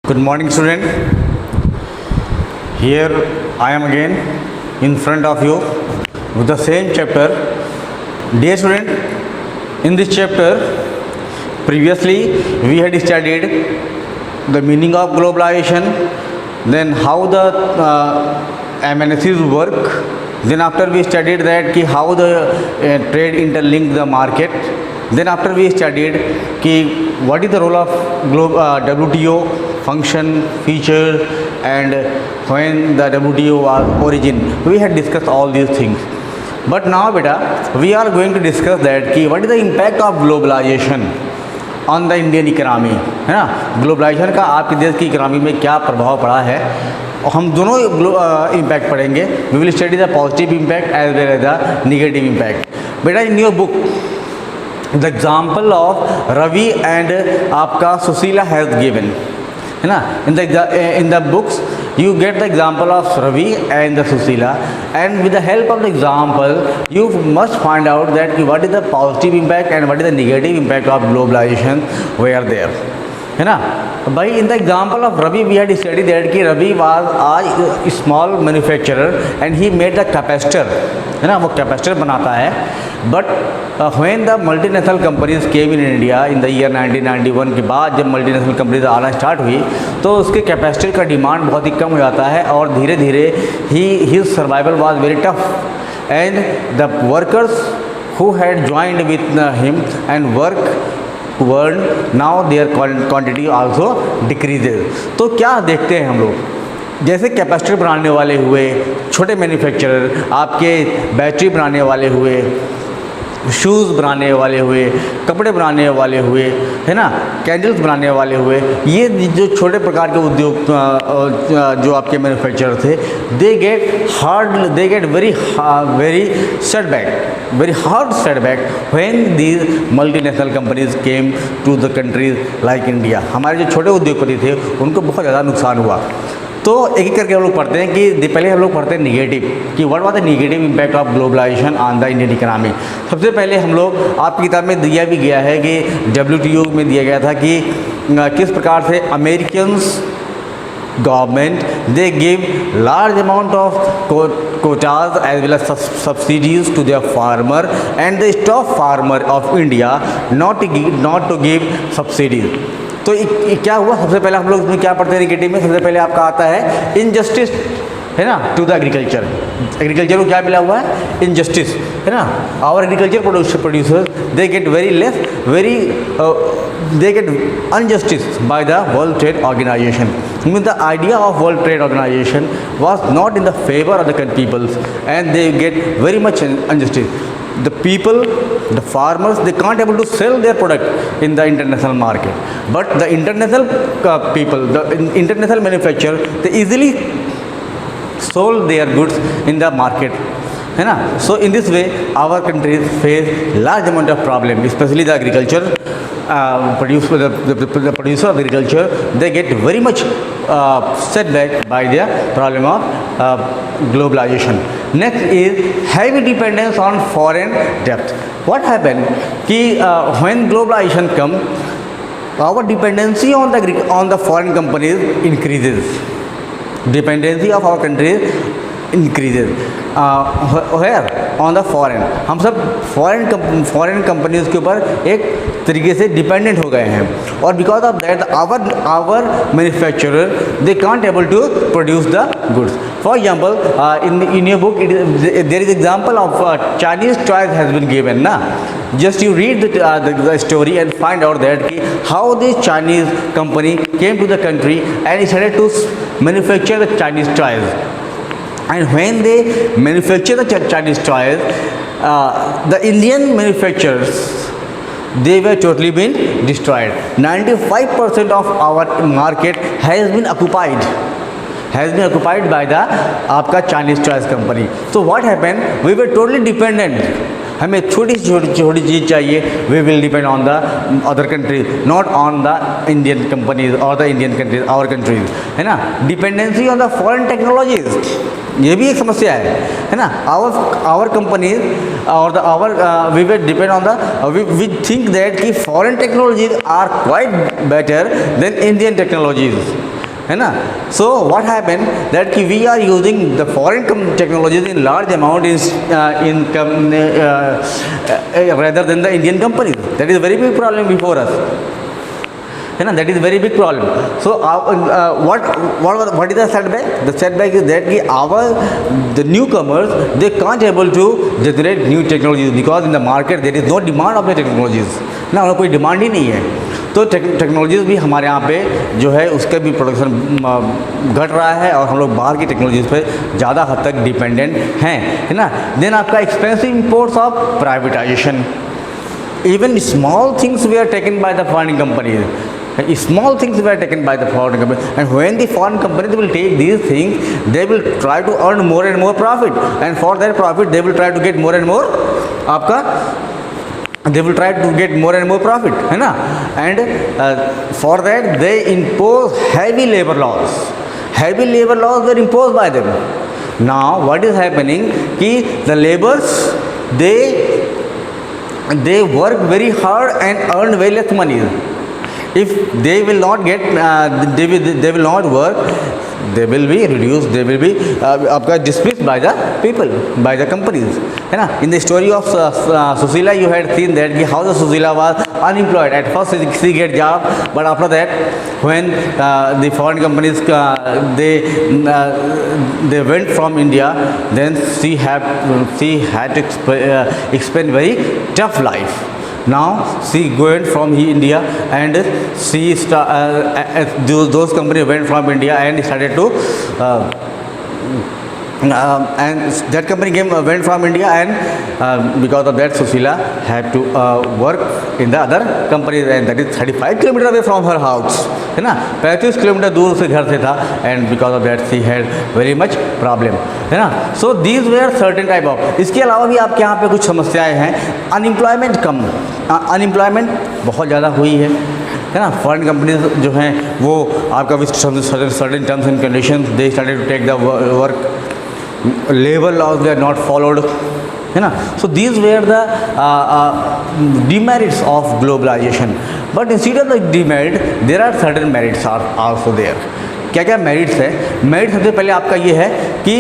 Good morning, student. Here I am again in front of you with the same chapter. Dear student, in this chapter, previously we had studied the meaning of globalization, then how the MNCs work. Then after we studied that how the trade interlink the market. Then after we studied what is the role of WTO function, feature, and when the WTO was origin. We had discussed all these things. But now beta, we are going to discuss that what is the impact of globalization on the Indian economy, है ना. Globalisation का आपके देश की economy में क्या प्रभाव पड़ा है, और हम दोनों इम्पैक्ट पढ़ेंगे. We will study the positive impact as well as the negative impact. बेटा in your book the example of Ravi and आपका सुशीला हैज़ गिवन, है ना. In the books you get the example of Ravi and the Sushila, and with the help of the example you must find out that what is the positive impact and what is the negative impact of globalization were there, है ना. By in the example of Ravi we had studied that कि Ravi was a small manufacturer and he made the capacitor, है ना, वो capacitor बनाता है. But when the multinational companies came in India in the year 1991 के बाद जब multinational companies आना स्टार्ट हुई तो उसके कैपेसिटर का डिमांड बहुत ही कम हो जाता है और धीरे धीरे his survival was very tough and the workers who had joined with him and work worn now their quantity also decreases. तो क्या देखते हैं हम लोग, जैसे कैपेसिटर बनाने वाले हुए, छोटे मैन्युफैक्चरर आपके बैटरी बनाने वाले हुए, शूज़ बनाने वाले हुए, कपड़े बनाने वाले हुए, है ना, कैंडल्स बनाने वाले हुए, ये जो छोटे प्रकार के उद्योग जो आपके मैन्युफैक्चरर थे, they get very hard setback when these multinational companies came to the countries like India. हमारे जो छोटे उद्योगपति थे उनको बहुत ज़्यादा नुकसान हुआ. तो एक एक करके हम लोग पढ़ते हैं कि पहले हम लोग पढ़ते हैं निगेटिव, कि what was the negative impact of globalisation on the Indian economy. सबसे पहले हम लोग आपकी किताब में दिया भी गया है कि WTO में दिया गया था कि किस प्रकार से Americans government they give large amount of quotas as well as subsidies to their farmer and they stop farmer of India not to give subsidies. तो क्या हुआ, सबसे पहले हम लोग इसमें क्या पढ़ते हैं निगेटिव में, सबसे पहले आपका आता है इनजस्टिस, है ना, टू द एग्रीकल्चर. एग्रीकल्चर को क्या मिला हुआ है, इनजस्टिस, है ना. Our agriculture producers they get they get injustice by the World Trade Organization. I mean, the idea of World Trade Organization was not in the favor of the peoples and they get very much injustice. The people, the farmers, they can't able to sell their product in the international market, but the international people, the international manufacturer, they easily sold their goods in the market, है ना. So in this way our countries face large amount of problem, especially the agriculture the producer of agriculture, they get very much setback by the problem of globalization. Next is heavy dependence on foreign debt. What happened कि when globalization come, our dependency on the foreign companies increases. Dependency of our countries increases. Where on the foreign, हम सब foreign companies के ऊपर एक तरीके से dependent हो गए हैं और because of that our manufacturer they can't able to produce the goods. For example in your book there is example of Chinese toys has been given ना. Just you read the story and find out that how this Chinese company came to the country and started to manufacture the Chinese toys. And when they manufacture the Chinese toys, the Indian manufacturers, they were totally been destroyed. 95% of our market has been occupied by the आपका Chinese toys company. So what happened? We were totally dependent. हमें छोटी चीज़ चाहिए, we will depend on the other countries, not on the Indian companies और the Indian countries, our countries, है ना. Dependency on the foreign technologies, ये भी एक समस्या है ना. आवर कंपनीज और we will depend on the we think that कि foreign technologies are quite better than Indian technologies. है ना. So what happened that कि we are using the foreign technologies in large amount rather than the Indian companies. That is a very big problem before us, है ना. That is a very big problem. So what is the setback? The setback is that कि the newcomers, they can't able to generate new technologies because in the market there is no demand of the technologies. ना उन्हें कोई demand ही नहीं है. तो technologies भी हमारे यहाँ पे जो है उसका भी प्रोडक्शन घट रहा है और हम लोग बाहर की टेक्नोलॉजीज़ पे ज़्यादा हद तक डिपेंडेंट हैं, है ना. देन आपका expensive imports of privatisation. Even small things we are taken by the foreign companies. Small things were taken by the foreign company, and when the foreign companies will take these things, they will try to earn more and more profit, and for that profit they will try to get more and more आपका they will try to get more and more profit, है ना. And for that they impose heavy labor laws. Heavy labor laws were imposed by them. Now what is happening कि the laborers they work very hard and earn very less money. If they will not get they will not work, they will be reduced, they will be आपका dismissed by the people, by the companies, है ना. In the story of Susila you had seen that how the Susila was unemployed. At first she get job, but after that when the foreign companies they went from India, then she had to expend very tough life. Now she went from India and those companies went from India and started to and that company went from India, and because of that Susila had to work in the other companies, and that is 35 kilometers away from her house, है ना. 35 kilometre दूर उसके घर से था, and because of that she had very much problem, है ना. So these were certain type of. इसके अलावा भी आपके यहाँ पे कुछ समस्याएं हैं. अनएम्प्लॉयमेंट कम, अनएम्प्लॉयमेंट बहुत ज़्यादा हुई है ना. फॉरेन कंपनीज जो हैं वो आपका with certain terms and conditions they started to take the work. Labor laws were not followed, है ना. So these were the demerits of globalization. But instead of the demerit, there are certain merits are also there. क्या क्या merits है? Merit सबसे पहले आपका ये है कि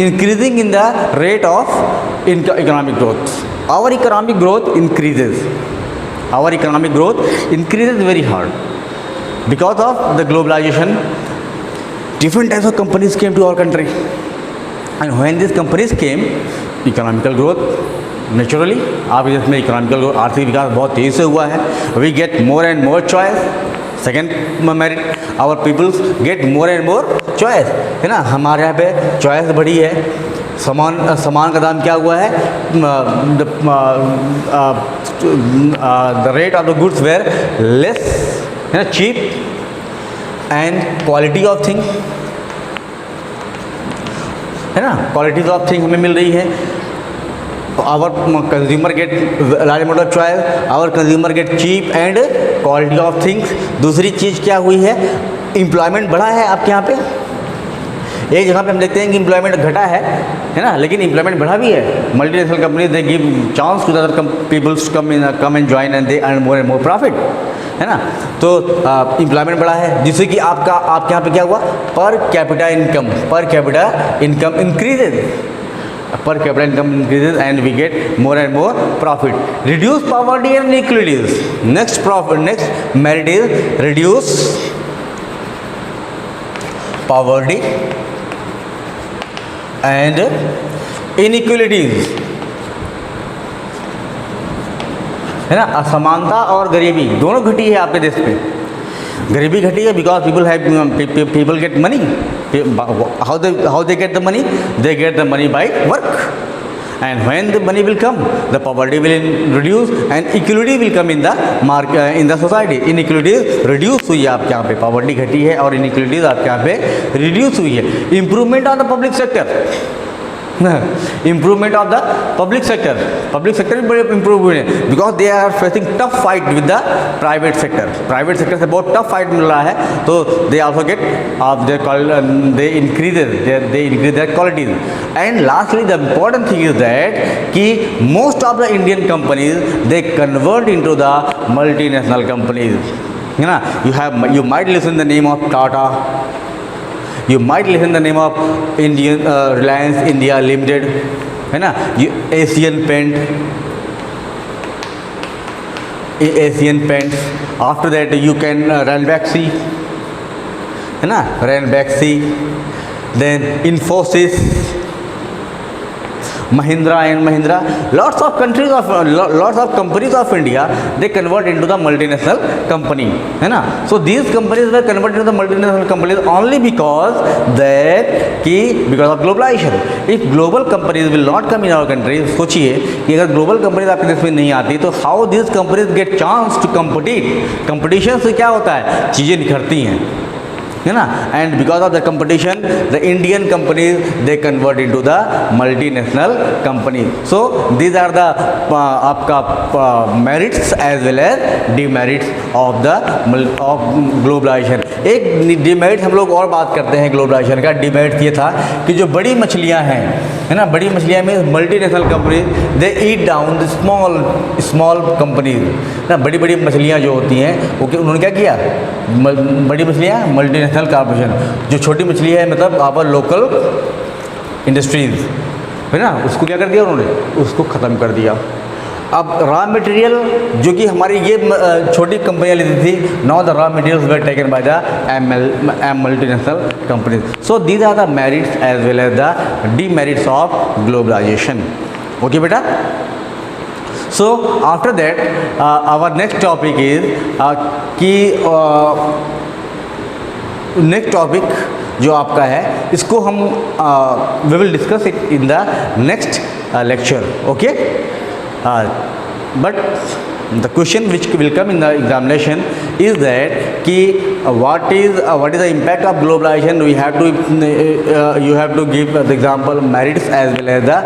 increasing in the rate of economic growth. Our economic growth increases, our economic growth increases very hard because of the globalisation. Different types of companies came to our country. And when these companies came, economical growth naturally, आप इसमें economical growth, आर्थिक विकास बहुत तेज़ी से हुआ है. We get more and more choice. Second merit, our peoples get more and more choice, है ना. हमारे यहाँ पे चॉइस बढ़ी है. सामान का दाम क्या हुआ है? The rate of the goods were less, है ना, cheap, and quality of thing, है ना. क्वालिटीज ऑफ थिंग हमें मिल रही है. Our consumer get large amount of choice, our consumer get cheap and quality of things. दूसरी चीज़ क्या हुई है? एम्प्लॉयमेंट बढ़ा है आपके यहाँ पे. एक जगह पे हम देखते हैं कि एम्प्लॉयमेंट घटा है ना, लेकिन एम्प्लॉयमेंट बढ़ा भी है. Multinational companies they give chance to other peoples come and join and they earn more and more profit, है ना. तो एम्प्लॉयमेंट बढ़ा है, जिससे कि आपके यहाँ पे क्या हुआ? Per capita income increases, per capita income increases and we get more and more profit. Reduce poverty and inequalities. Next merit is reduce poverty and inequalities, है ना. असमानता और गरीबी दोनों घटी है आपके देश पे. गरीबी घटी है because people get money. How they get the money? They get the money by work. And when the money will come, the poverty will reduce and equality will come in the in the society. Inequality reduce हुई है आपके यहाँ पे. poverty घटी है और inequalities आपके यहाँ पे reduce हुई है. Improvement on the public sector. Improvement of the public sector भी बड़े इम्प्रूव हुए हैं because they are facing tough fight with the private sector से बहुत टफ फाइट मिल रहा है. तो they also get they increase their qualities. And lastly the important thing is that कि most of the Indian companies they convert into the multinational companies, है ना. You might listen the name of Tata, you might listen the name of Indian Reliance India limited, है ना, Asian paint, Asian Paints. After that you can Ranbaxy, है ना, Ranbaxy. Then Infosys, Mahindra and Mahindra, lots of companies of India, they convert into the multinational company, है ना. So these companies were converted into the multinational companies only because of globalization. If global companies will not come in our country, सोचिए कि अगर global companies आपके देश में नहीं आती तो how these companies get chance to compete. Competition से क्या होता है, चीज़ें निखरती हैं, है ना. And because of the competition the Indian companies they convert into the multinational company. So these are the आपका merits as well as demerits of globalization. एक डीमेरिट हम लोग और बात करते हैं ग्लोबलाइजेशन का. डीमेरिट ये था कि जो बड़ी मछलियाँ हैं, है ना, बड़ी मछलियाँ में multinational company they eat down the small companies ना. बड़ी बड़ी मछलियाँ जो होती हैं वो उन्होंने क्या किया, बड़ी मछलियाँ मल्टीनेशनल कॉर्पोरेशन, जो छोटी मछली है मतलब आवर लोकल इंडस्ट्रीज, है ना, उसको क्या कर दिया उन्होंने, उसको ख़त्म कर दिया. अब रॉ मटेरियल जो कि हमारी ये छोटी कंपनियाँ लेती थी, now the raw materials were taken by the multinational companies. So these are the merits as well as the demerits of globalisation. Okay बेटा. So after that our next topic is कि नेक्स्ट टॉपिक जो आपका है इसको हम we will discuss it in the next lecture. Okay. But the question which will come in the examination is that कि what is the impact of globalization. We have to you have to give the example merits as well as the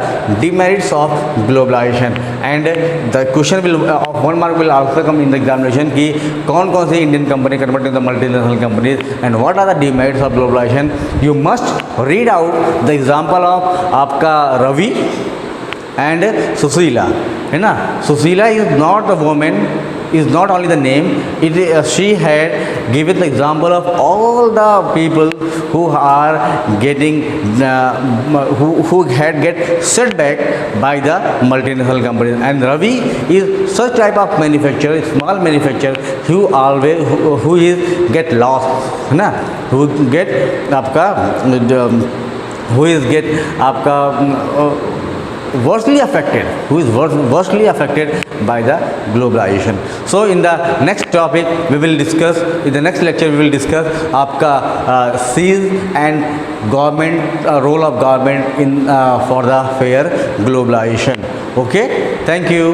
demerits of globalization, and the question will of 1 mark will also come in the examination कि कौन कौन सी Indian company convert in the multinational companies and what are the demerits of globalization. You must read out the example of आपका Ravi and Susila, है ना. Susila is not a woman, is not only the name, it is, she had given the example of all the people who are getting who had get set back by the multinational companies, and Ravi is such type of manufacturer, small manufacturer who always who is get lost, है ना, who get आपका who is get आपका worstly affected, who is worstly affected by the globalization. So in the next topic we will discuss, in the next lecture we will discuss आपका seize and government role of government in for the fair globalization. Okay, thank you.